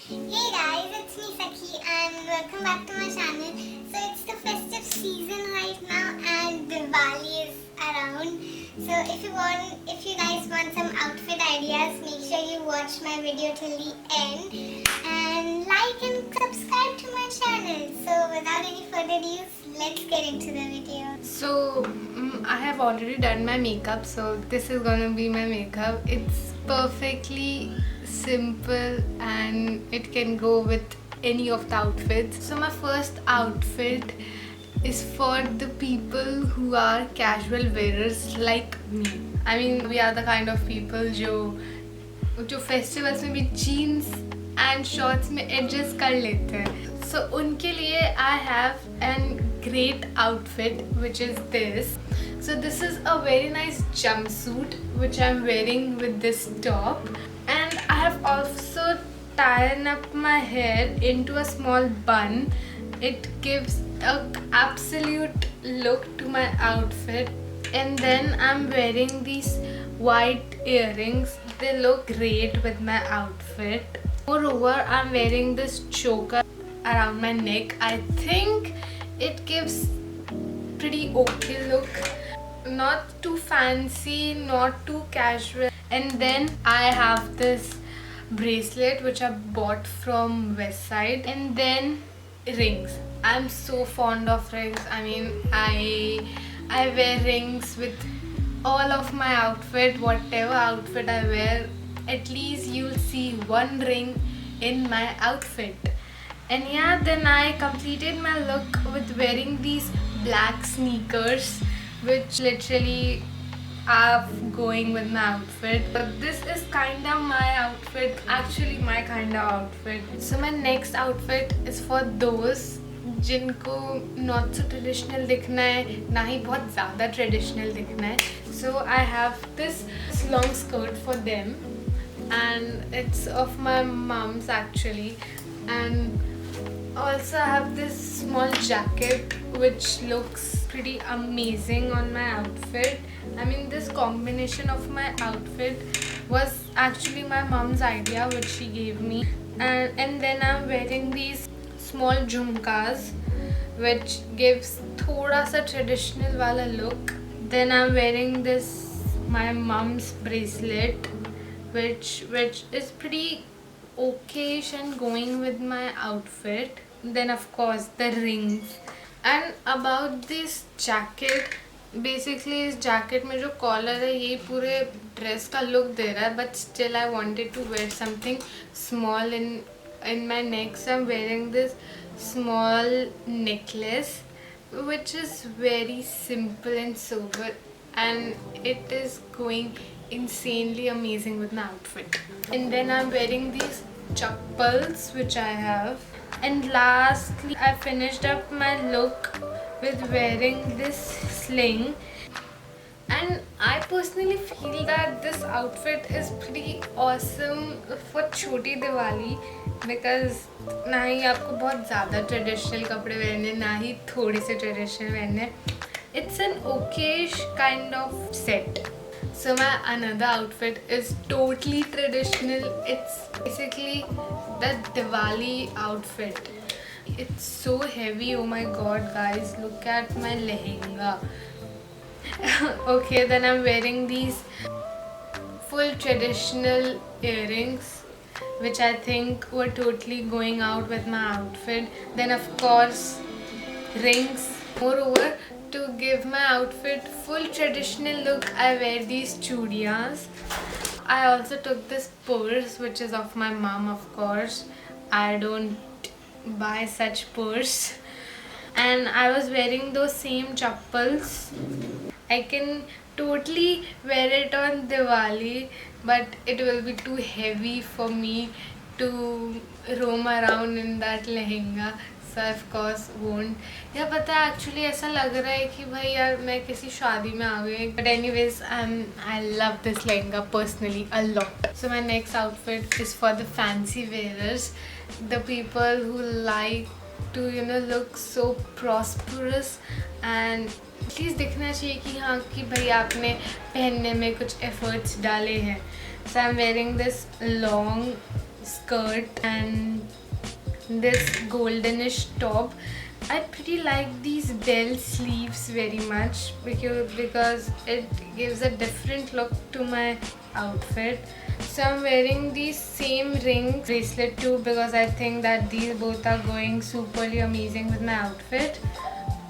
Hey guys, it's me Sakhi and welcome back to my channel. So it's the festive season right now and Diwali is around. So if you guys want some outfit ideas, make sure you watch my video till the end and like and subscribe to my channel. So without any further ado, let's get into the video. So I have already done my makeup, so this is gonna be my makeup. It's perfectly simple and it can go with any of the outfits. So my first outfit is for the people who are casual wearers like me. I mean, we are the kind of people जो festivals में भी jeans and shorts में adjust कर लेते हैं. So उनके लिए I have an great outfit which is this. So this is a very nice jumpsuit which I'm wearing with this top, and I have also tied up my hair into a small bun. It gives an absolute look to my outfit, and then I'm wearing these white earrings. They look great with my outfit. Moreover, I'm wearing this choker around my neck. I think it gives pretty okay look, not too fancy, not too casual. And then I have this bracelet which I bought from Westside, and then rings. I'm so fond of rings. I mean, I wear rings with all of my outfit. Whatever outfit I wear, at least you'll see one ring in my outfit. And yeah, then I completed my look with wearing these black sneakers, which literally are going with my outfit. But this is kinda my outfit, actually my kinda outfit. So my next outfit is for those जिनको not so traditional दिखना है, ना ही बहुत ज़्यादा traditional दिखना है. So I have this long skirt for them, and it's of my mom's actually. And also I have this small jacket which looks pretty amazing on my outfit. I mean, this combination of my outfit was actually my mom's idea which she gave me. And then I'm wearing these small jhumkas which gives thoda sa traditional wala look. Then I'm wearing this my mom's bracelet which is pretty okayish and going with my outfit. Then of course the rings. And about this jacket, basically इस jacket में जो collar है ये पूरे dress का look दे रहा है, but still I wanted to wear something small in my neck. So I'm wearing this small necklace which is very simple and sober, and it is going insanely amazing with my outfit. And then I'm wearing these chappals which I have. And lastly, I finished up my look with wearing this sling. And I personally feel that this outfit is pretty awesome for Choti Diwali, because ना ही आपको बहुत ज़्यादा traditional कपड़े पहनने, ना ही थोड़ी से traditional पहनने. It's an okayish kind of set. So my another outfit is totally traditional. It's basically the Diwali outfit. It's so heavy. Oh my god, guys, look at my lehenga. Okay, then I'm wearing these full traditional earrings which I think were totally going out with my outfit. Then of course rings. Moreover, to give my outfit full traditional look, I wear these chudiyas. I also took this purse which is of my mom, of course. I don't buy such purse. And I was wearing those same chappals. I can totally wear it on Diwali, but it will be too heavy for me to roam around in that lehenga. So of course won't. या पता है actually ऐसा लग रहा है कि भाई यार मैं किसी शादी में आ गई. But anyways, I love this lehenga personally a lot. So my next outfit is for the fancy wearers, the people who like to look so prosperous and please दिखना चाहिए कि हाँ कि भाई आपने पहनने में कुछ efforts डाले हैं. So I'm wearing this long skirt and this goldenish top. I pretty like these bell sleeves very much because it gives a different look to my outfit. So I'm wearing these same ring bracelet too because I think that these both are going superly amazing with my outfit.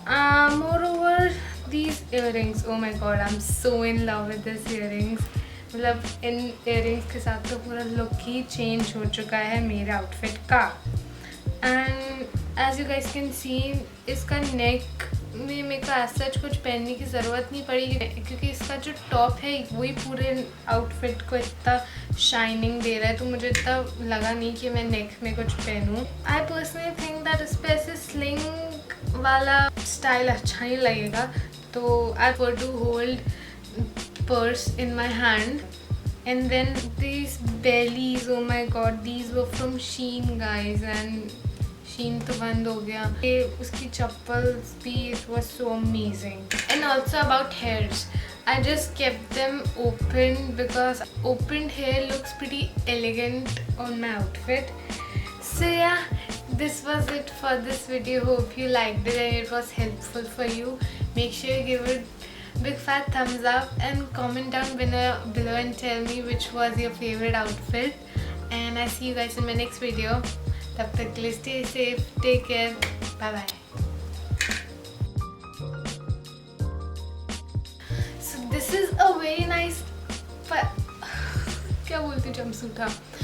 Moreover, these earrings, oh my god, I'm so in love with these earrings. मतलब इन earrings के साथ तो पूरा look ही change हो चुका है मेरे outfit का. And as you guys can see, इसका neck में मेरे को as such कुछ पहनने की ज़रूरत नहीं पड़ी क्योंकि इसका जो top है वही पूरे outfit को इतना shining दे रहा है, तो मुझे इतना लगा नहीं कि मैं neck में कुछ पहनूँ. I personally think that इस पे ऐसे sling वाला style अच्छा नहीं लगेगा, तो I prefer to hold purse in my hand. And then these bellies, oh my god, these were from Shein guys, and Shein तो बंद हो गया. ये उसकी चप्पल्स भी, it was so amazing. And also about hairs, I just kept them open because opened hair looks pretty elegant on my outfit. So yeah, this was it for this video. Hope you liked it and it was helpful for you. Make sure you give it big fat thumbs up and comment down below and tell me which was your favorite outfit. And I see you guys in my next video. तब तक के लिए stay safe, take care, bye bye. So this is a very nice क्या बोलती jumpsuit था.